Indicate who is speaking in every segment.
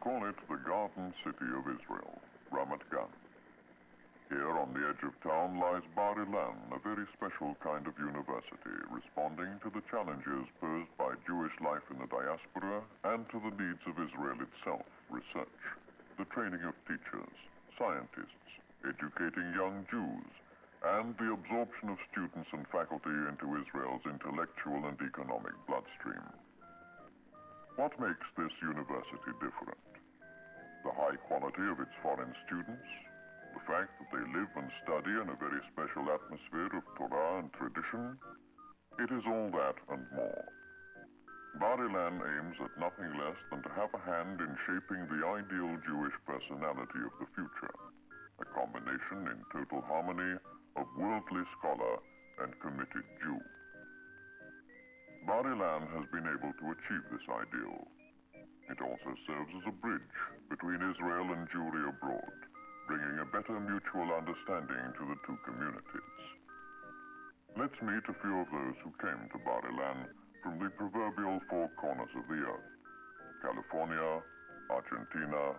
Speaker 1: call it the Garden City of Israel, Ramat Gan. Here on the edge of town lies Bar-Ilan, a very special kind of university, responding to the challenges posed by Jewish life in the diaspora and to the needs of Israel itself, research, the training of teachers, scientists, educating young Jews, and the absorption of students and faculty into Israel's intellectual and economic bloodstream. What makes this university different? The high quality of its foreign students, the fact that they live and study in a very special atmosphere of Torah and tradition. It is all that and more. Bar-Ilan aims at nothing less than to have a hand in shaping the ideal Jewish personality of the future, a combination in total harmony of worldly scholar and committed Jew. Bar-Ilan has been able to achieve this ideal. It also serves as a bridge between Israel and Jewry abroad, bringing a better mutual understanding to the two communities. Let's meet a few of those who came to Bar-Ilan from the proverbial four corners of the earth: California, Argentina,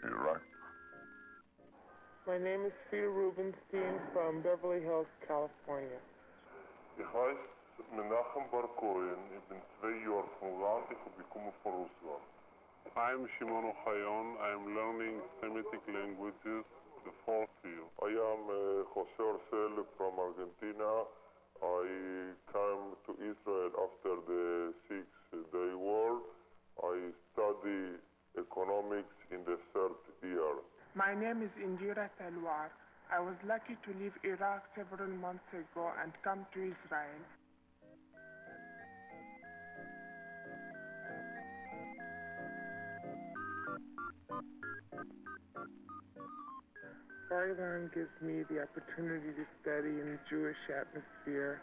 Speaker 1: Iraq.
Speaker 2: My name is Peter Rubenstein from Beverly Hills, California.
Speaker 3: Ich heiße Menachem Bar-Kohen, ich bin 2 Jahre vom Land, ich habe gekommen von Russland. I am Shimon Ochayon, I am learning Semitic languages, the 4th year. I am Jose Orcel from Argentina. I came to Israel after the 6-day war. I study economics in the 3rd year.
Speaker 2: My name is Indira Talwar. I was lucky to leave Iraq several months ago and come to Israel. Bar-Ilan gives me the opportunity to study in the Jewish atmosphere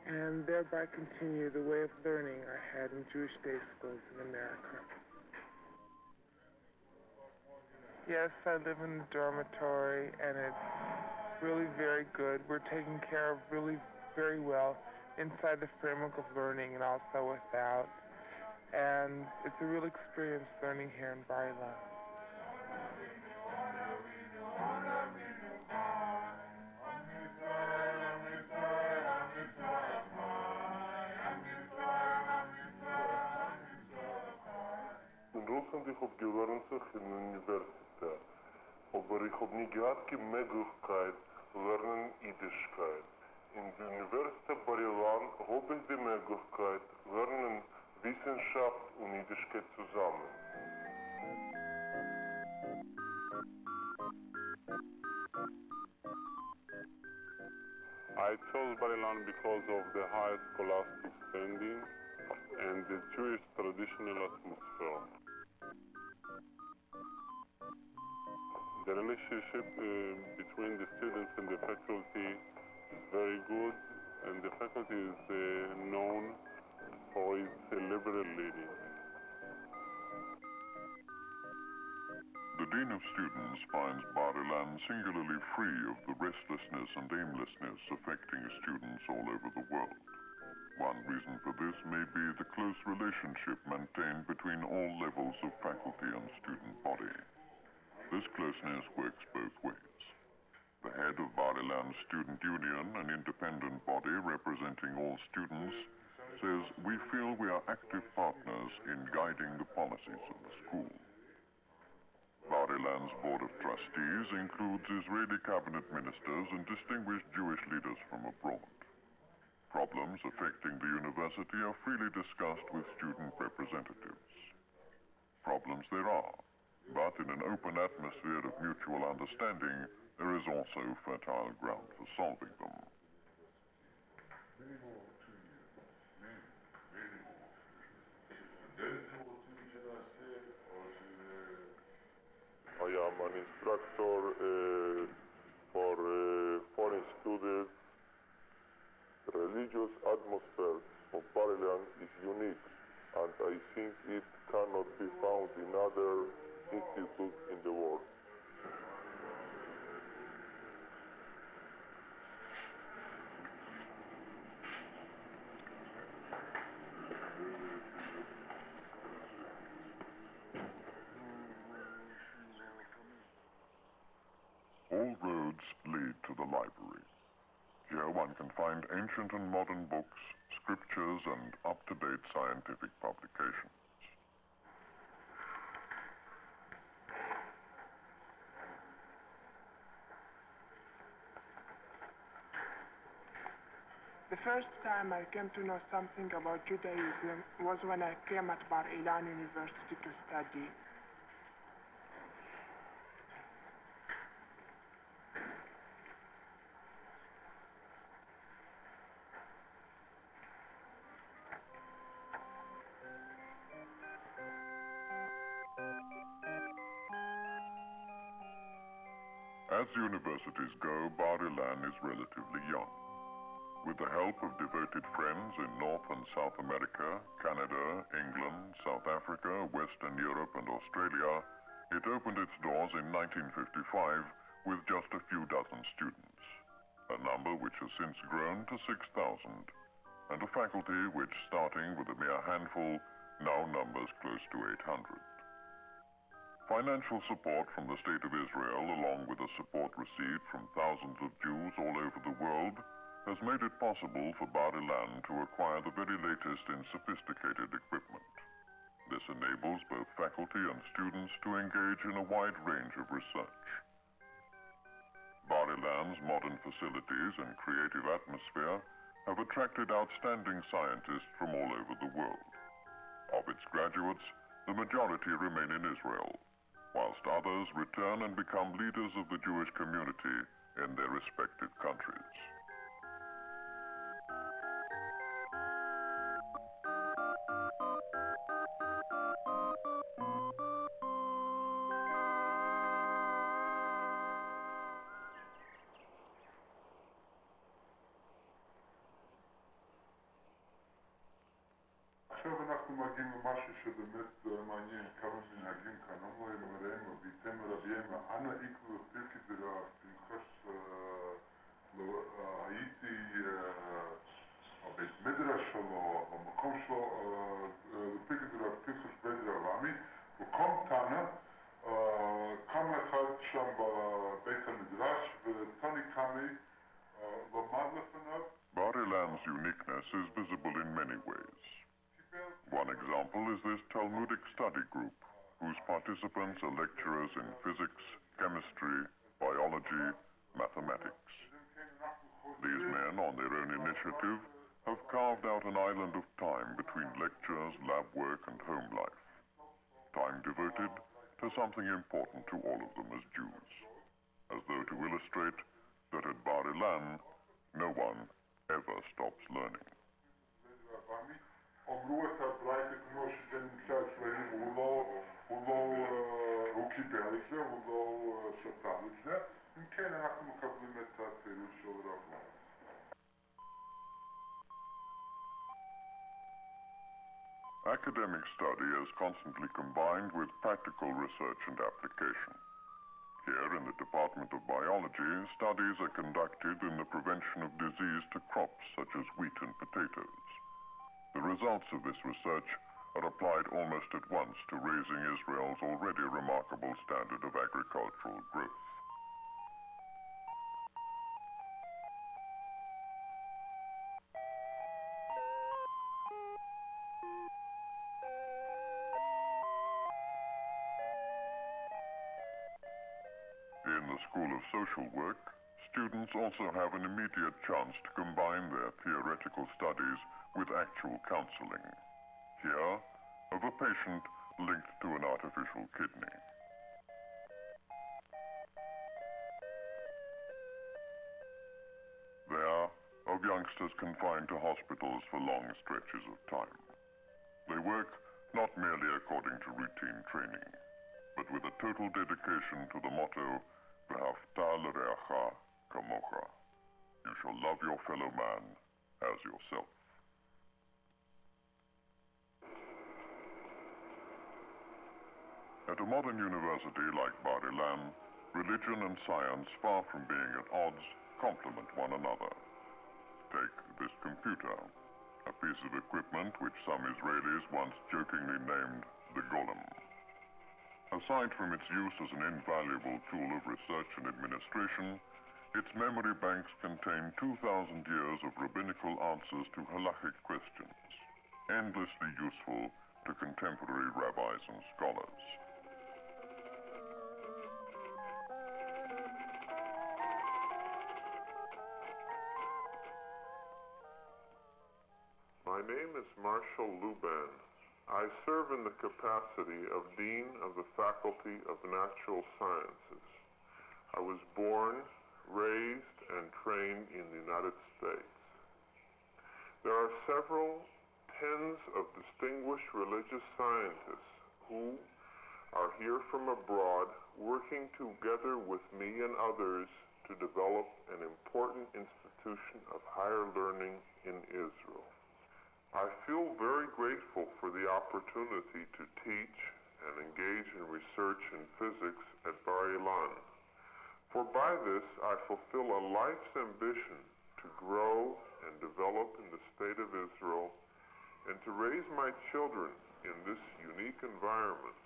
Speaker 2: and thereby continue the way of learning I had in Jewish day schools in America. Yes, I live in the dormitory and it's really very good. We're taken care of really very well inside the framework of learning and also without. And it's a real experience learning here in Bar-Ilan.
Speaker 3: In Russland ich habe gelernt sich in der Universität, aber ich habe nicht gehabt die Möglichkeit zu lernen Jiddischkeit. In der Universität Bar-Ilan habe ich die Möglichkeit lernen Wissenschaft und Jiddischkeit zusammen. I chose Bar-Ilan because of the high scholastic standing and the Jewish traditional atmosphere. The relationship between the students and the faculty is very good, and the faculty is known for its liberal leading.
Speaker 1: The Dean of Students finds Bar-Ilan singularly free of the restlessness and aimlessness affecting students all over the world. One reason for this may be the close relationship maintained between all levels of faculty and student body. This closeness works both ways. The head of Bar-Ilan Student Union, an independent body representing all students, says, "We feel we are active partners in guiding the policies of the school." Bar-Ilan's Board of Trustees includes Israeli cabinet ministers and distinguished Jewish leaders from abroad. Problems affecting the university are freely discussed with student representatives. Problems there are, but in an open atmosphere of mutual understanding, there is also fertile ground for solving them.
Speaker 3: I am an instructor for foreign students. The religious atmosphere of Bar-Ilan is unique, and I think it cannot be found in other institutes in the world.
Speaker 1: all roads lead to the library. Here one can find ancient and modern books, scriptures, and up-to-date scientific publications.
Speaker 2: The first time I came to know something about Judaism was when I came at Bar-Ilan University to study.
Speaker 1: As universities go, Bar-Ilan is relatively young. With the help of devoted friends in North and South America, Canada, England, South Africa, Western Europe, and Australia, it opened its doors in 1955 with just a few dozen students, a number which has since grown to 6,000, and a faculty which, starting with a mere handful, now numbers close to 800. Financial support from the State of Israel, along with the support received from thousands of Jews all over the world, has made it possible for Bar-Ilan to acquire the very latest in sophisticated equipment. This enables both faculty and students to engage in a wide range of research. Bar-Ilan's modern facilities and creative atmosphere have attracted outstanding scientists from all over the world. Of its graduates, the majority remain in Israel, whilst others return and become leaders of the Jewish community in their respective countries.
Speaker 3: עכשיו אנחנו מגיעים למשהו שבאמת מעניין, כמה מנהגים כאן, אומרים מראים וביתם רבים, אנא איקלו תקדרה, תנחש הייתי בבית מדרש שלו, במקום שלו, תקדרה, תנחש בית רבמי, וקום תנא, קם אחד שם בבית המדרש, ותני קמי, למד לפניו.
Speaker 1: Bar-Ilan's uniqueness is visible in many ways. One example is this Talmudic study group, whose participants are lecturers in physics, chemistry, biology, mathematics. These men, on their own initiative, have carved out an island of time between lectures, lab work, and home life. Time devoted to something important to all of them as Jews, as though to illustrate that at Bar-Ilan, no one ever stops learning.
Speaker 3: אמרו את הברייתא כמו שזה נמצא אצלנו, הוא קיבל את זה, הוא לא שתל את זה, אם כן אנחנו מקבלים את התירוץ של רב לאו.
Speaker 1: Academic study is constantly combined with practical research and application. Here in the Department of Biology, studies are conducted in the prevention of disease to crops such as wheat and potatoes. The results of this research are applied almost at once to raising Israel's already remarkable standard of agricultural growth. In the School of Social Work, students also have an immediate chance to combine their theoretical studies with actual counseling. Here, of a patient linked to an artificial kidney. There, of youngsters confined to hospitals for long stretches of time. They work not merely according to routine training, but with a total dedication to the motto, V'havta l'reacha kamocha. You shall love your fellow man as yourself. At a modern university like Bar-Ilan, religion and science, far from being at odds, complement one another. Take this computer, a piece of equipment which some Israelis once jokingly named the Golem. Aside from its use as an invaluable tool of research and administration, its memory banks contain 2,000 years of rabbinical answers to halachic questions, endlessly useful to contemporary rabbis and scholars.
Speaker 3: My name is Marshall Luban. I serve in the capacity of Dean of the Faculty of Natural Sciences. I was born, raised, and trained in the United States. There are several tens of distinguished religious scientists who are here from abroad working together with me and others to develop an important institution of higher learning in Israel. I feel very grateful for the opportunity to teach and engage in research in physics at Bar-Ilan. For by this, I fulfill a life's ambition to grow and develop in the state of Israel and to raise my children in this unique environment.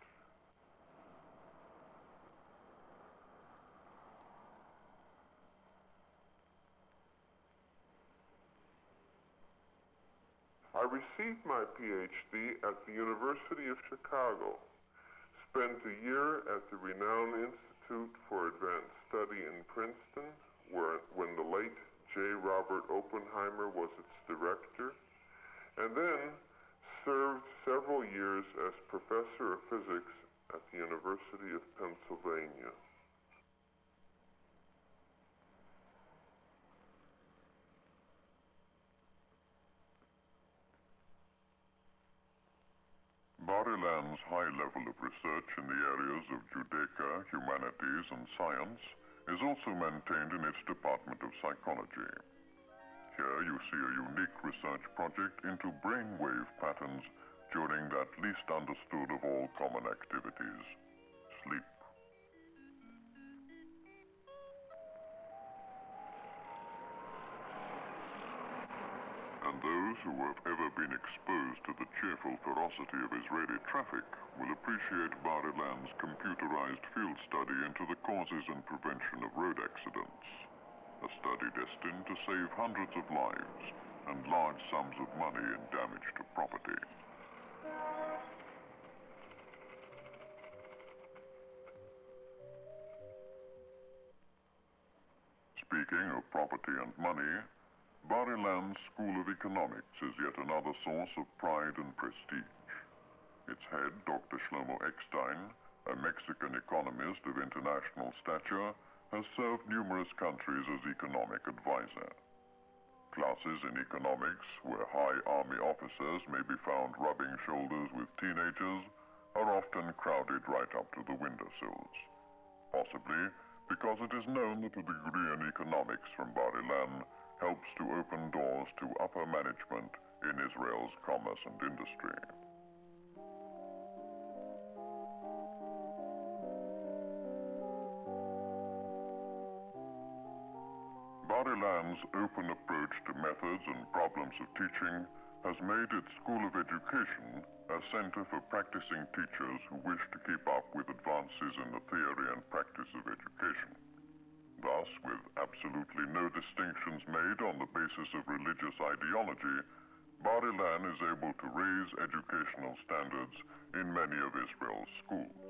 Speaker 3: I received my PhD at the University of Chicago, spent a year at the renowned Institute for Advanced Study in Princeton, when the late J. Robert Oppenheimer was its director, and then served several years as professor of physics at the University of Pennsylvania.
Speaker 1: Bar-Ilan's high level of research in the areas of Judaica, humanities, and science is also maintained in its Department of Psychology. Here you see a unique research project into brainwave patterns during that least understood of all common activities, sleep. And those who have ever been exposed to the cheerful ferocity of Israeli traffic will appreciate Bar-Ilan's computerized field study into the causes and prevention of road accidents, a study destined to save hundreds of lives and large sums of money in damage to property. Speaking of property and money, Bar-Ilan's School of Economics is yet another source of pride and prestige. Its head, Dr. Shlomo Eckstein, a Mexican economist of international stature, has served numerous countries as economic advisor. Classes in economics, where high army officers may be found rubbing shoulders with teenagers, are often crowded right up to the windowsills. Possibly because it is known that a degree in economics from Bar-Ilan helps to open doors to upper management in Israel's commerce and industry. Bar-Ilan's open approach to methods and problems of teaching has made its School of Education a center for practicing teachers who wish to keep up with advances in the theory and practice of education. Thus, with absolutely no distinctions made on the basis of religious ideology, Bar-Ilan is able to raise educational standards in many of Israel's schools.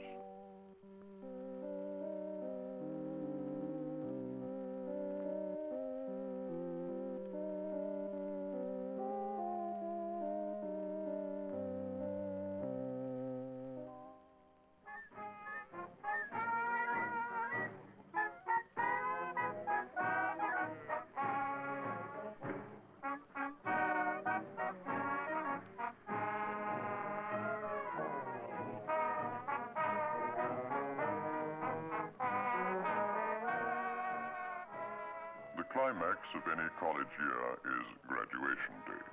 Speaker 1: The climax of any college year is graduation day.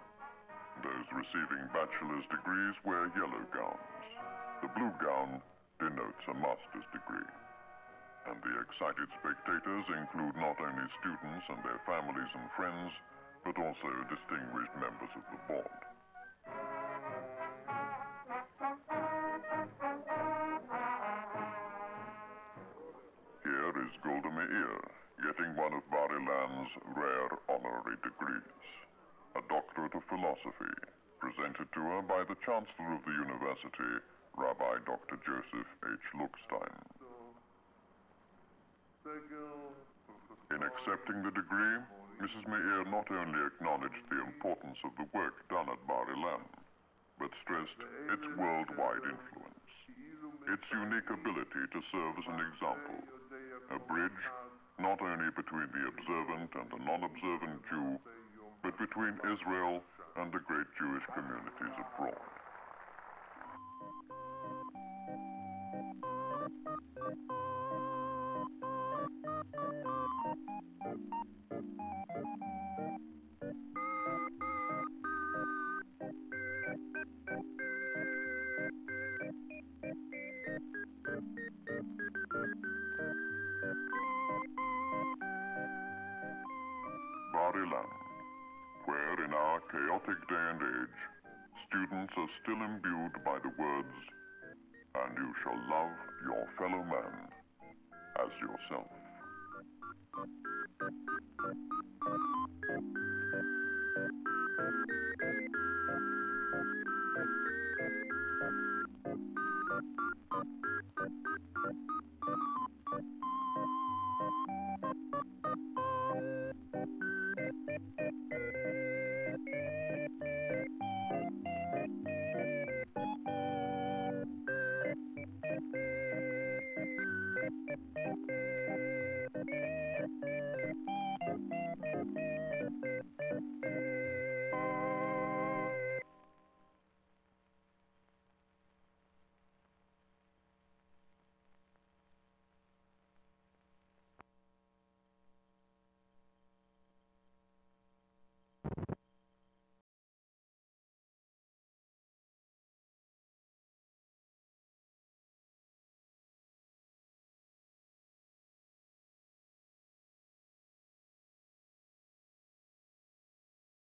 Speaker 1: Those receiving bachelor's degrees wear yellow gowns. The blue gown denotes a master's degree. And the excited spectators include not only students and their families and friends, but also distinguished members of the board. Meir getting one of Bar-Ilan's rare honorary degrees, a doctorate of philosophy, presented to her by the Chancellor of the University, Rabbi Dr. Joseph H. Luckstein. In accepting the degree, Mrs. Meir not only acknowledged the importance of the work done at Bar-Ilan, but stressed its worldwide influence, its unique ability to serve as an example, a bridge not only between the observant and the non-observant Jew, but between Israel and the great Jewish communities abroad. Bar-Ilan, where in our chaotic day and age, students are still imbued by the words, "And you shall love your fellow man as yourself."